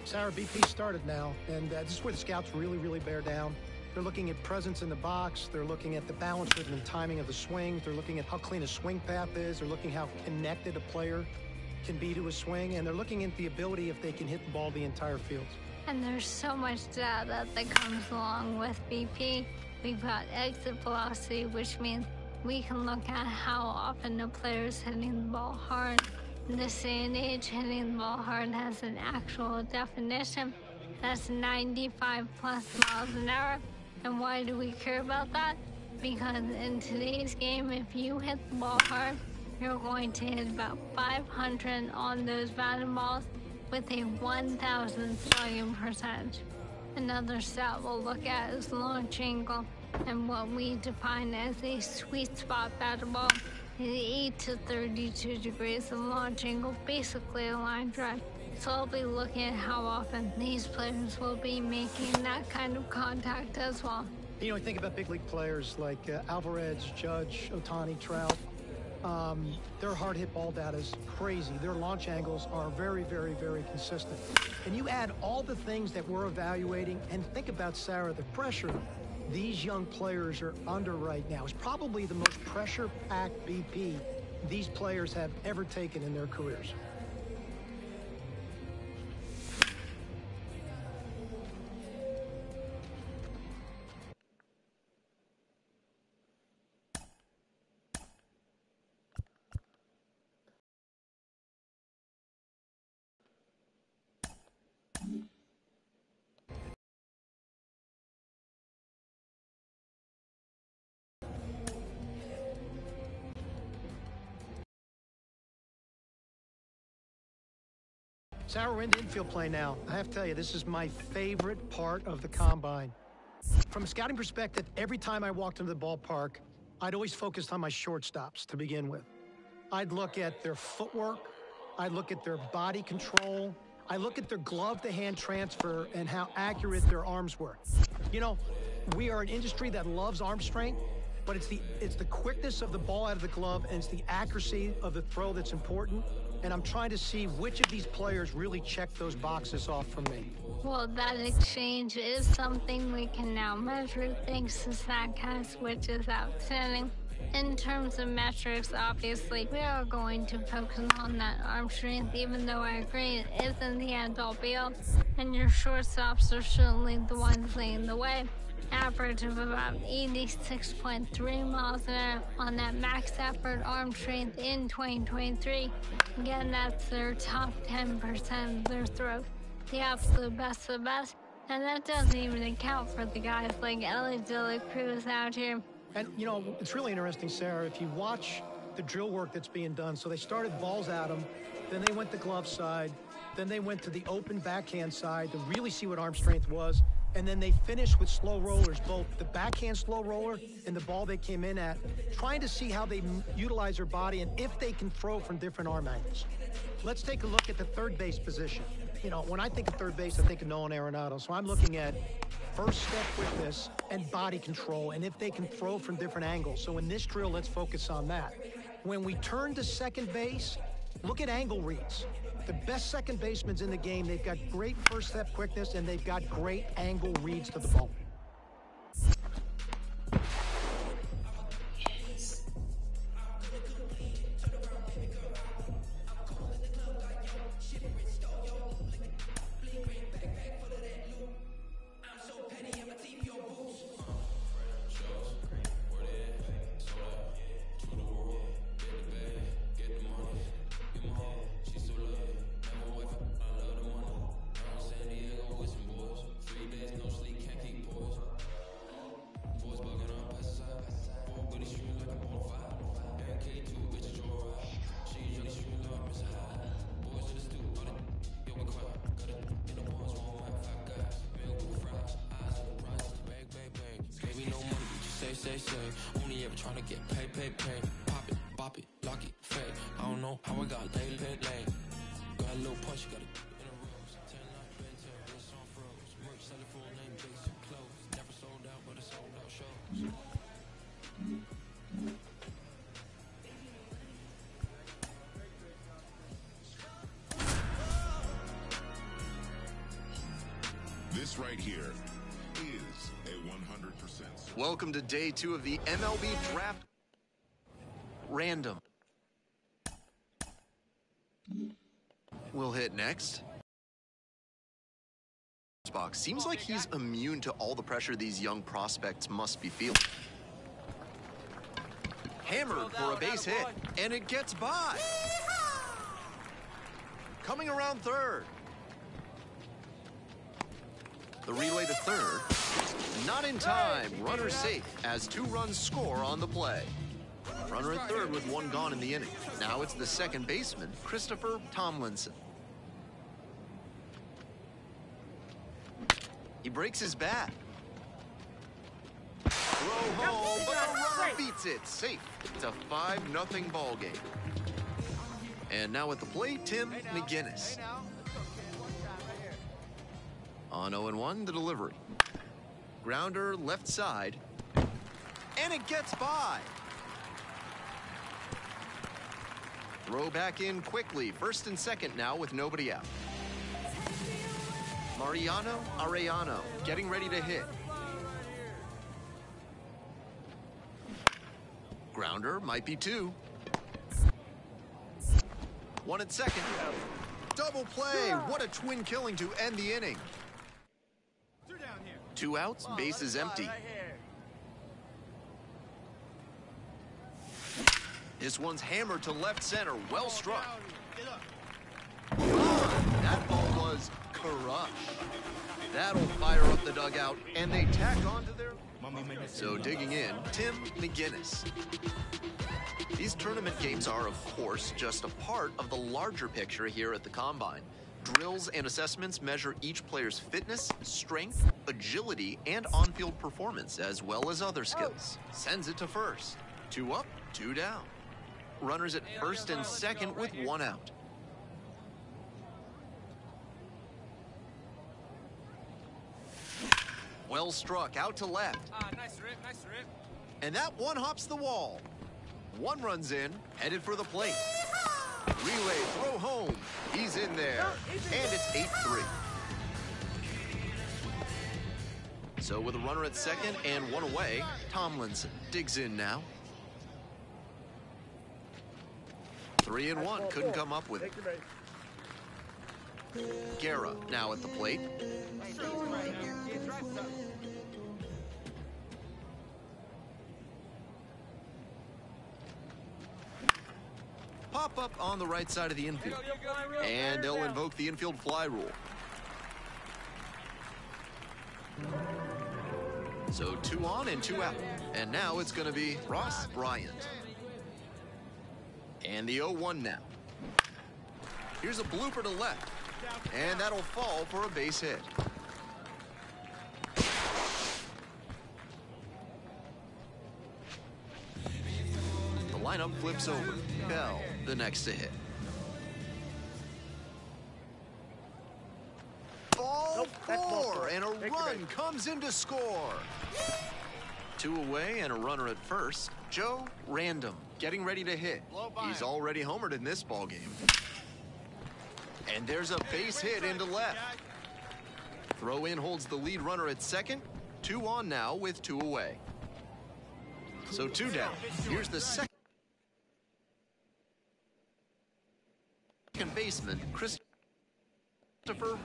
Sarah, BP started now, and this is where the scouts really bear down. They're looking at presence in the box. They're looking at the balance, rhythm, and timing of the swings. They're looking at how clean a swing path is. They're looking how connected a player can be to a swing, and they're looking at the ability if they can hit the ball the entire field. And there's so much data that comes along with BP. We've got exit velocity, which means we can look at how often a player is hitting the ball hard. In this day and age, hitting the ball hard has an actual definition. That's 95 plus miles an hour. And why do we care about that? Because in today's game, if you hit the ball hard, you're going to hit about 500 on those batted balls with a 1,000 slugging percentage. Another stat we'll look at is launch angle, and what we define as a sweet spot batted ball is 8 to 32 degrees of launch angle, basically a line drive. So I'll be looking at how often these players will be making that kind of contact as well. You know, I think about big league players like Alvarez, Judge, Ohtani, Trout. Their hard hit ball data is crazy. Their launch angles are very consistent. And you add all the things that we're evaluating, and think about, Sarah, the pressure these young players are under right now is probably the most pressure-packed BP these players have ever taken in their careers. Sarah, we're into infield play now. I have to tell you, this is my favorite part of the combine. From a scouting perspective, every time I walked into the ballpark, I'd always focused on my shortstops to begin with. I'd look at their footwork, I'd look at their body control, I look at their glove-to-hand transfer and how accurate their arms were. You know, we are an industry that loves arm strength, but it's the quickness of the ball out of the glove and it's the accuracy of the throw that's important. And I'm trying to see which of these players really check those boxes off for me. Well, that exchange is something we can now measure thanks to StatCast, which is outstanding. In terms of metrics, obviously, we are going to focus on that arm strength, even though I agree it isn't the end-all be-all, and your shortstops are certainly the ones leading the way. Average of about 86.3 miles an hour on that max effort arm strength in 2023. Again, that's their top 10% of their throws. The absolute best of the best. And that doesn't even account for the guys like Ellie De La Cruz out here. And, you know, it's really interesting, Sarah, if you watch the drill work that's being done. So they started balls at them, then they went to glove side, then they went to the open backhand side to really see what arm strength was. And then they finished with slow rollers, both the backhand slow roller and the ball they came in at, trying to see how they utilize their body and if they can throw from different arm angles. Let's take a look at the third base position. You know, when I think of third base, I think of Nolan Arenado. So I'm looking at first step quickness and body control, and if they can throw from different angles. So in this drill, let's focus on that. When we turn to second base, look at angle reads. The best second basemen in the game, they've got great first step quickness and they've got great angle reads to the ball. Only ever trying to get paid. Pop it, bop it, lock it, fade. I don't know how I got laid. Got a little punch, got it in a rose. 10 like Ben 10, wrist on froze. Merch, sell it full name, basic clothes. Never sold out, but it sold out shows. This right here is a 100%. Welcome to day 2 of the MLB Draft Random. We'll hit next. Box seems like he's immune to all the pressure these young prospects must be feeling. Hammered for a base hit, and it gets by. Coming around third. The relay to third. Not in time. Runner safe as 2 runs score on the play. Runner at third with 1 gone in the inning. Now it's the second baseman, Christopher Tomlinson. He breaks his bat. Throw home, but the runner beats it. Safe. It's a 5-0 ball game. And now at the plate, Tim McGinnis. On 0-1, the delivery. Grounder left side. And it gets by. Throw back in quickly. First and second now with nobody out. Mariano Arellano getting ready to hit. Grounder might be 2. 1 at second. Double play. What a twin killing to end the inning. 2 outs, base is empty. This one's hammered to left center. Well struck. That ball was crushed. That'll fire up the dugout, and they tack on to their... So digging in, Tim McGinnis. These tournament games are, of course, just a part of the larger picture here at the Combine. Drills and assessments measure each player's fitness, strength, agility, and on-field performance, as well as other skills. Sends it to first. 2 up, 2 down. Runners at first and second with 1 out. Well struck, out to left. Nice rip. And that one hops the wall. 1 runs in, headed for the plate. Relay, throw home. He's in there. And it's 8-3. So with a runner at second and 1 away, Tomlinson digs in now. 3-1, couldn't come up with it. Guerra now at the plate. Pop up on the right side of the infield. And they'll invoke the infield fly rule. So 2 on and 2 out. And now it's going to be Ross Bryant. And the 0-1 now. Here's a blooper to left. And that'll fall for a base hit. The lineup flips over. Bell, the next to hit. Ball 4, and a run comes in to score. 2 away and a runner at first. Joe Random getting ready to hit. He's already homered in this ball game. And there's a base hit into left. Throw in holds the lead runner at second. 2 on now with 2 away. So 2 down. Here's the second baseman, Christopher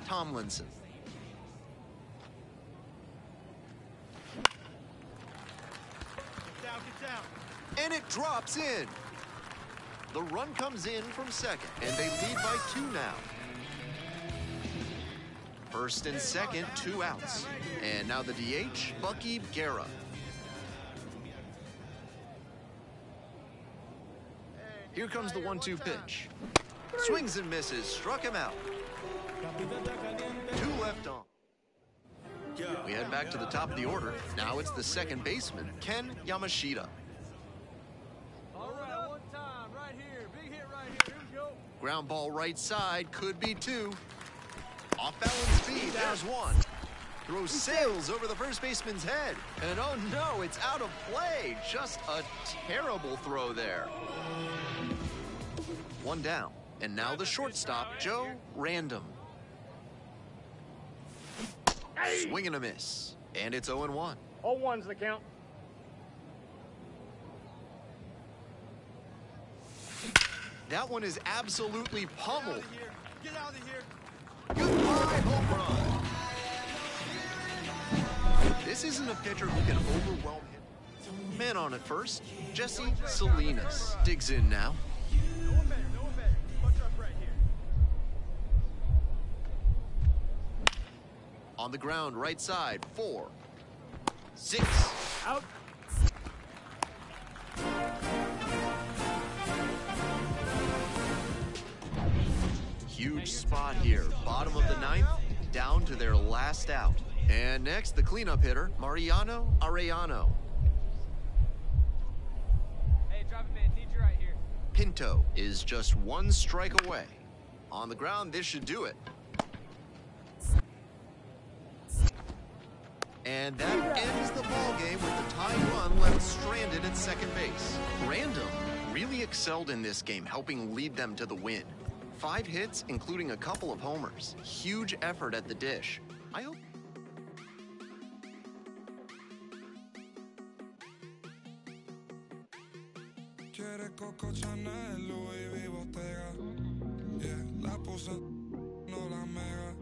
Tomlinson. Get down. And it drops in. The run comes in from second, and they lead by 2 now. First and second, 2 outs. And now the DH, Bucky Guerra. Here comes the 1-2 pitch. Swings and misses, struck him out. 2 left on. We head back to the top of the order. Now it's the second baseman, Ken Yamashita. All right, 1 time, right here. Big hit right here. Here we go. Ground ball right side, could be 2. Off balance speed, there's 1. Throws sails over the first baseman's head. And oh no, it's out of play. Just a terrible throw there. 1 down. And now the shortstop, Joe Random. Swing and a miss. And it's 0-1. 0-1's the count. That one is absolutely pummeled. Get out of here. Goodbye, home run. This isn't a pitcher who can overwhelm him. Man on at first, Jesse Salinas digs in now. No one better, no one better. Punch up right here. On the ground, right side, 4, 6. Out. Huge spot here. Bottom of the ninth, down to their last out. And next, the cleanup hitter, Mariano Arellano. Hey, drop it, man. Need you right here. Pinto is just 1 strike away. On the ground, this should do it. And that ends the ball game with the tying run left stranded at second base. Random really excelled in this game, helping lead them to the win. 5 hits, including a couple of homers. Huge effort at the dish. I hope... Quiere Coco Chanel, Louis V. Bottega. Yeah, la puse, no la mega.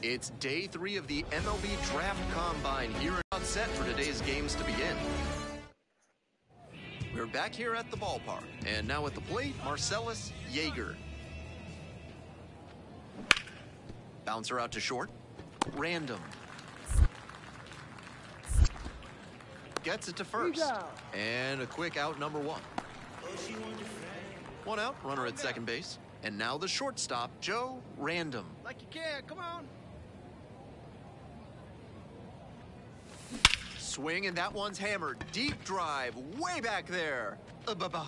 It's day 3 of the MLB Draft Combine here on set for today's games to begin. We're back here at the ballpark, and now at the plate, Marcellus Yeager. Bouncer out to short. Random. Gets it to first. And a quick out, number 1. 1 out, runner at second base. And now the shortstop, Joe Random. Like you can, come on. Swing, and that one's hammered. Deep drive, way back there. Ba-ba.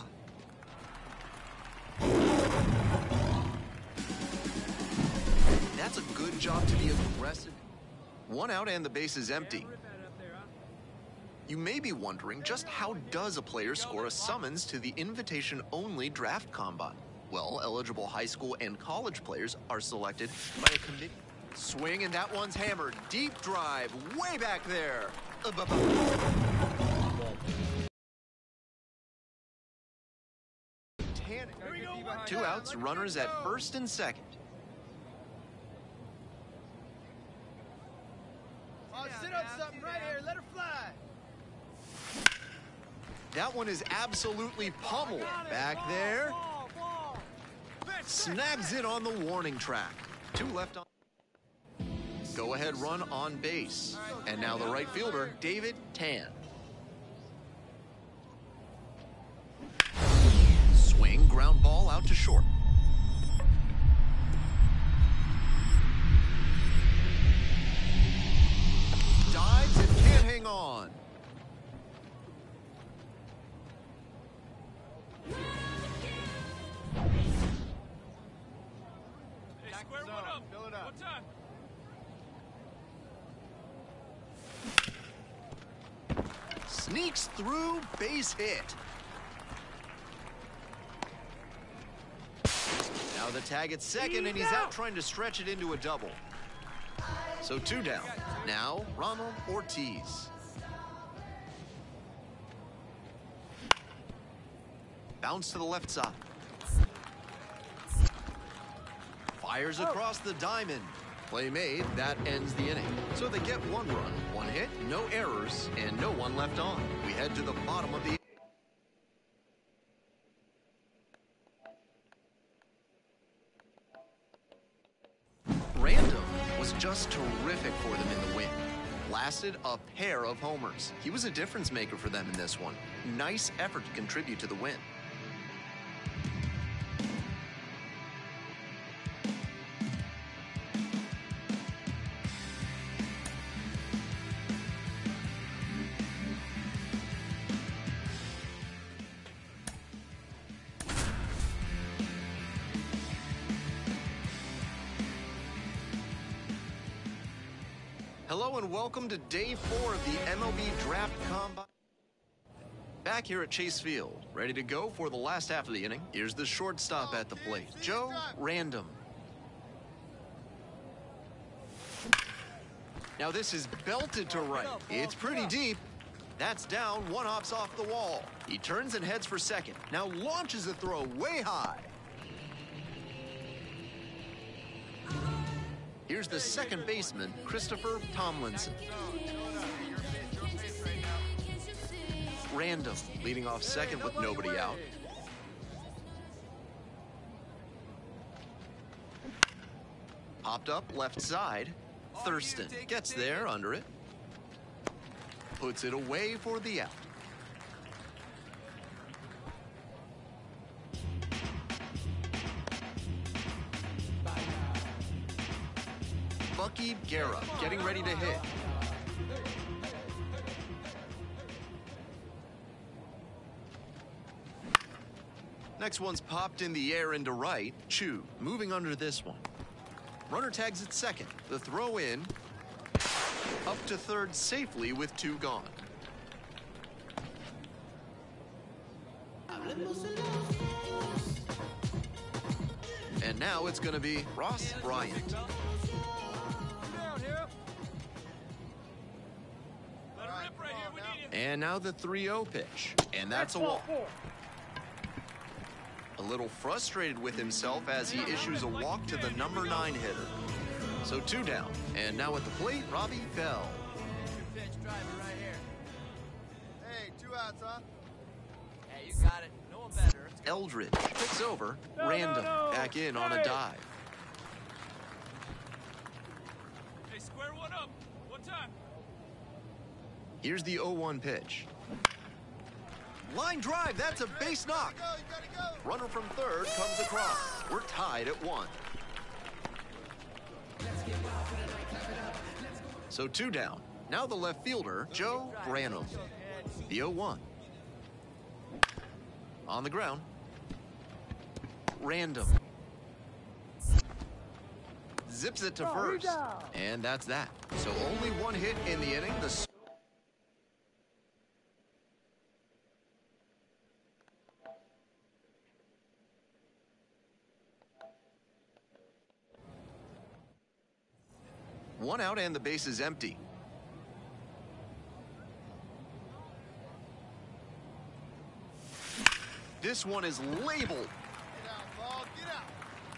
That's a good job to be aggressive. 1 out and the base is empty. You may be wondering, just how does a player score a summons to the invitation-only draft combine? Well, eligible high school and college players are selected by a committee. Swing, and that one's hammered. Deep drive, way back there. 2 outs, runners at first and second. Oh, sit on something right here. Let her fly. That one is absolutely pummeled. Back there. Snags it on the warning track. 2 left on. Go-ahead run on base. And now the right fielder, David Tan. Swing, ground ball out to short. Dives and can't hang on. Square one up. Fill it up. What's up? Sneaks through, base hit. Now the tag at second, and he's out trying to stretch it into a double. So 2 down. Now Ronald Ortiz. Bounce to the left side. Fires across the diamond. Play made, that ends the inning. So they get 1 run, 1 hit, no errors, and no one left on. We head to the bottom of the... Random was just terrific for them in the win. Lasted a pair of homers. He was a difference maker for them in this one. Nice effort to contribute to the win. Hello and welcome to day 4 of the MLB Draft Combine. Back here at Chase Field, ready to go for the last half of the inning. Here's the shortstop at the plate, Joe Random. Now this is belted to right. It's pretty deep. That's down, 1 hops off the wall. He turns and heads for second. Now launches a throw way high. Here's the second baseman, Christopher Tomlinson. Random, leading off second with nobody out. Popped up left side. Thurston gets there under it. Puts it away for the out. Bucky Guerra getting ready to hit. Next one's popped in the air into right. Chu moving under this one. Runner tags at second. The throw in. Up to third safely with 2 gone. And now it's going to be Ross Bryant. And now the 3-0 pitch. And that's a walk. A little frustrated with himself as he issues a walk to the number 9 hitter. So 2 down. And now at the plate, Robbie Bell. Pitch driver right here. Hey, 2 outs, huh? Hey, you got it. No one better. Eldridge picks over. Random back in on a dive. Hey, square one up. One time. Here's the 0-1 pitch. Line drive, that's a base knock. You gotta go. Runner from third comes across. We're tied at 1. So 2 down. Now the left fielder, Joe Branham. The 0-1. On the ground. Random. Zips it to first. And that's that. So only 1 hit in the inning. The one out and the base is empty. This one is labeled. Get out, ball, get out.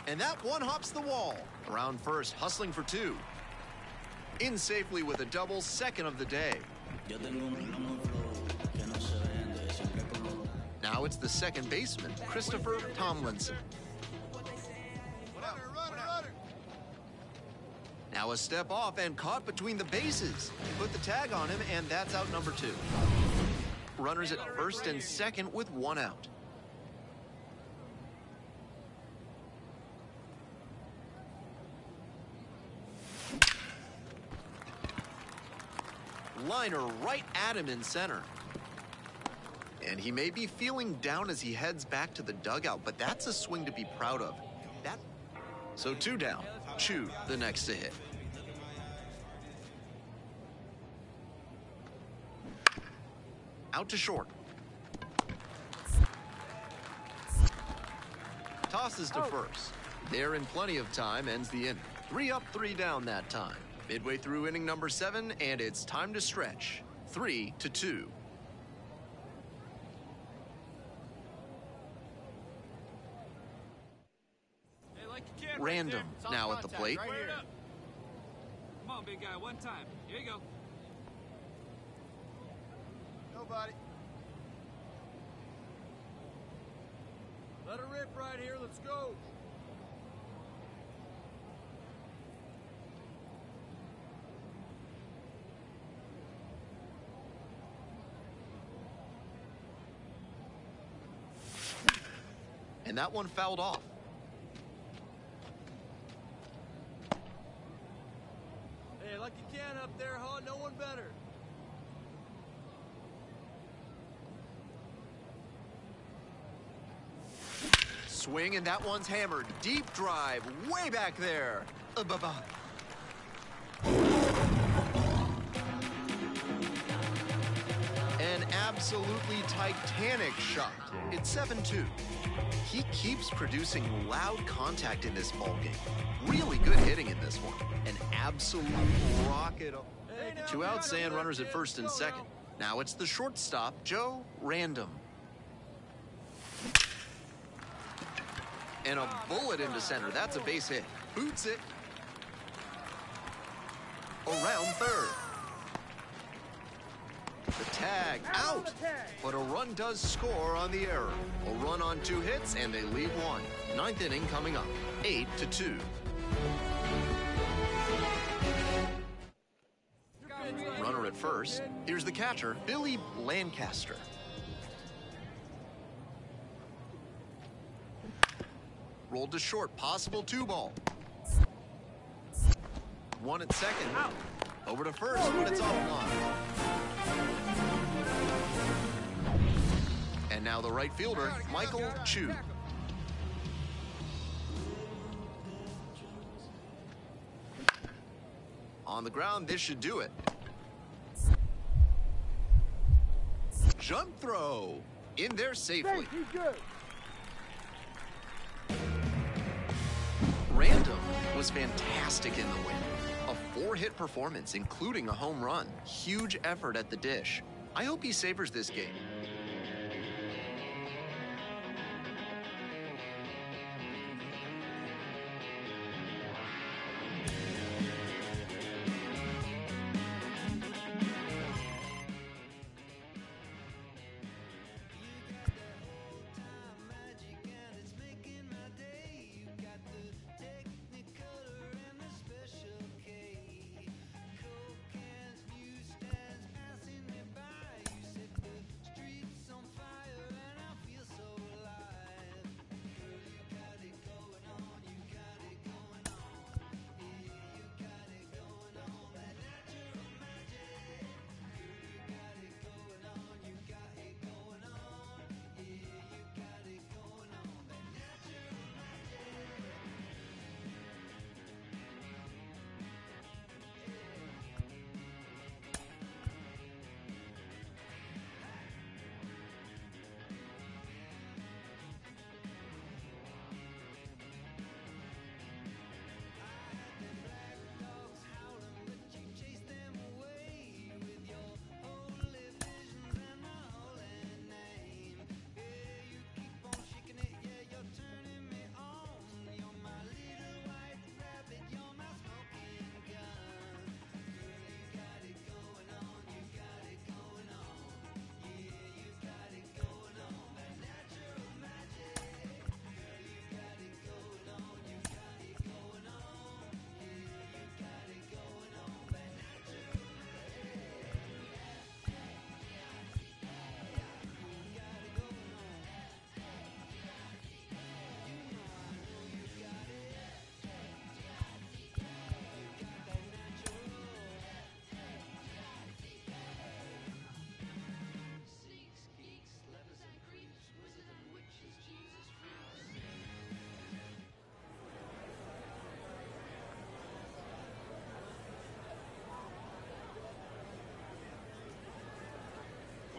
And that one hops the wall. Around first, hustling for 2. In safely with a double, second of the day. Now it's the second baseman, Christopher Tomlinson. Runner. Now a step off and caught between the bases. Put the tag on him, and that's out number 2. Runners at first and second with 1 out. Liner right at him in center. And he may be feeling down as he heads back to the dugout, but that's a swing to be proud of. So 2 down. Chu, the next to hit. Out to short. Tosses to first. There in plenty of time, ends the inning. 3 up, 3 down that time. Midway through inning number 7, and it's time to stretch. 3-2. Hey, like you can. Random right now at the plate. Right here. Come on, big guy. One time. Here you go. Nobody. Let her rip right here. Let's go. And that one fouled off. Hey, like you can up there, huh? No one better. Swing, and that one's hammered. Deep drive, way back there. Bye-bye. An absolutely titanic shot. It's 7-2. He keeps producing loud contact in this ballgame. Really good hitting in this one. An absolute rocket. Hey, now, 2 we outs gotta and win, runners at kids. first and Go second. now. Now it's the shortstop, Joe Random. And a bullet into center. That's a base hit. Boots it. Around third. The tag out. But a run does score on the error. A run on 2 hits, and they leave 1. 9th inning coming up. 8-2. Runner at first. Here's the catcher, Billy Lancaster. Rolled to short, possible 2-ball. 1 at second. Over to first, but it's offline. And now the right fielder, Michael Chu. On the ground, this should do it. Jump throw. In there safely. Random was fantastic in the win. A 4-hit performance, including a home run. Huge effort at the dish. I hope he savors this game.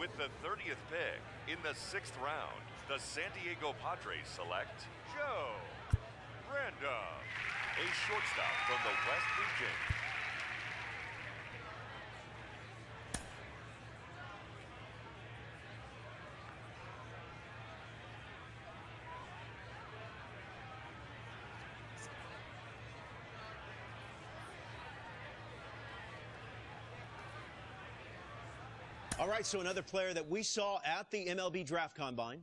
With the 30th pick in the 6th round, the San Diego Padres select Joe Random, a shortstop from the West Region. All right, so another player that we saw at the MLB Draft Combine.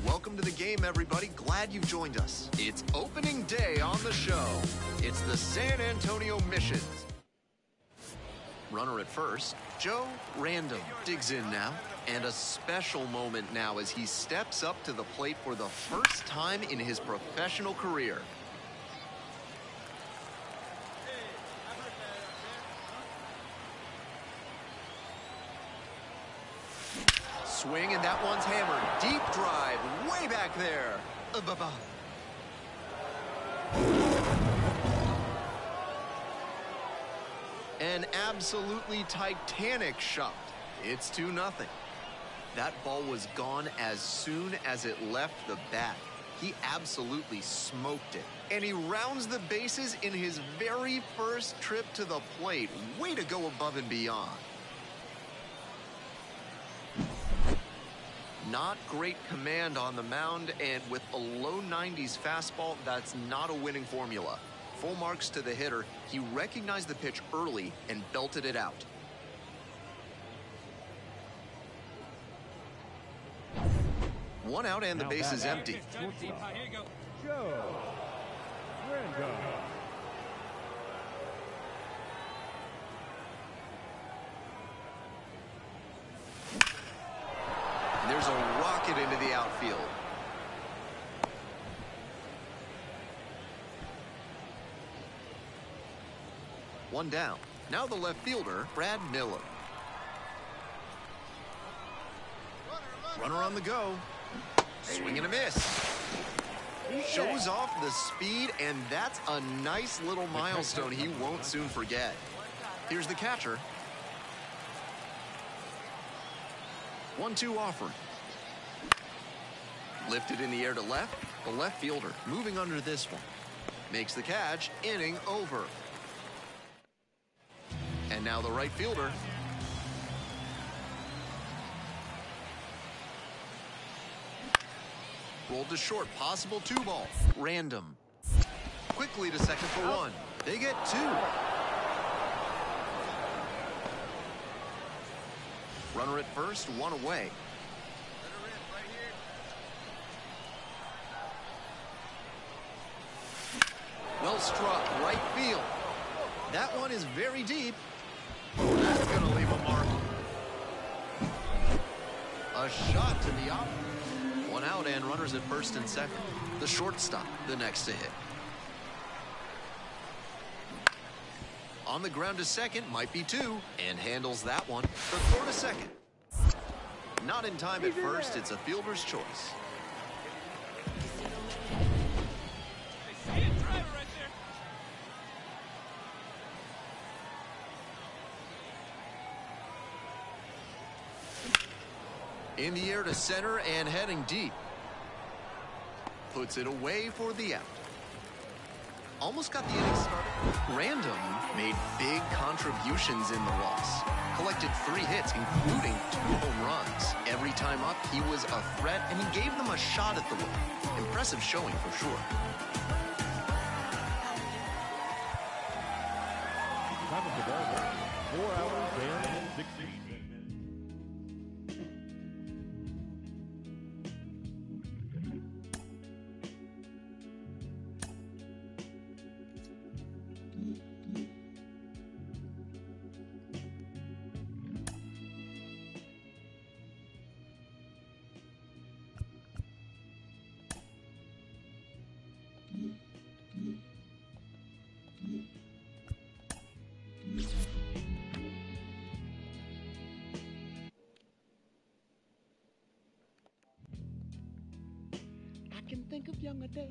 Welcome to the game, everybody. Glad you've joined us. It's opening day on the show. It's the San Antonio Missions. Runner at first, Joe Random digs in now. And a special moment now as he steps up to the plate for the first time in his professional career. Swing, and that one's hammered. Deep drive, way back there. An absolutely titanic shot. It's 2-0. That ball was gone as soon as it left the bat. He absolutely smoked it. And he rounds the bases in his very first trip to the plate. Way to go above and beyond. Not great command on the mound, and with a low 90s fastball, that's not a winning formula. Full marks to the hitter. He recognized the pitch early and belted it out. One out and the base is empty. Joe Random. There's a it into the outfield. One down. Now the left fielder, Brad Miller. Runner on the go. Swing and a miss. Shows off the speed, and that's a nice little milestone he won't soon forget. Here's the catcher. 1-2 offering. Lifted in the air to left. The left fielder moving under this one. Makes the catch. Inning over. And now the right fielder. Rolled to short, possible 2-ball. Random. Quickly to second for 1. They get 2. Runner at first, 1 away. Well struck, right field. That one is very deep. That's going to leave a mark. A shot to the out. 1 out and runners at first and second. The shortstop, the next to hit. On the ground to second, might be 2, and handles that one. The throw to second. Not in time at first, it's a fielder's choice. In the air to center and heading deep. Puts it away for the out. Almost got the inning started. Random made big contributions in the loss. Collected 3 hits, including 2 home runs. Every time up, he was a threat, and he gave them a shot at the win. Impressive showing for sure. Time of the ball, 4 hours and 16 minutes. I can think of younger days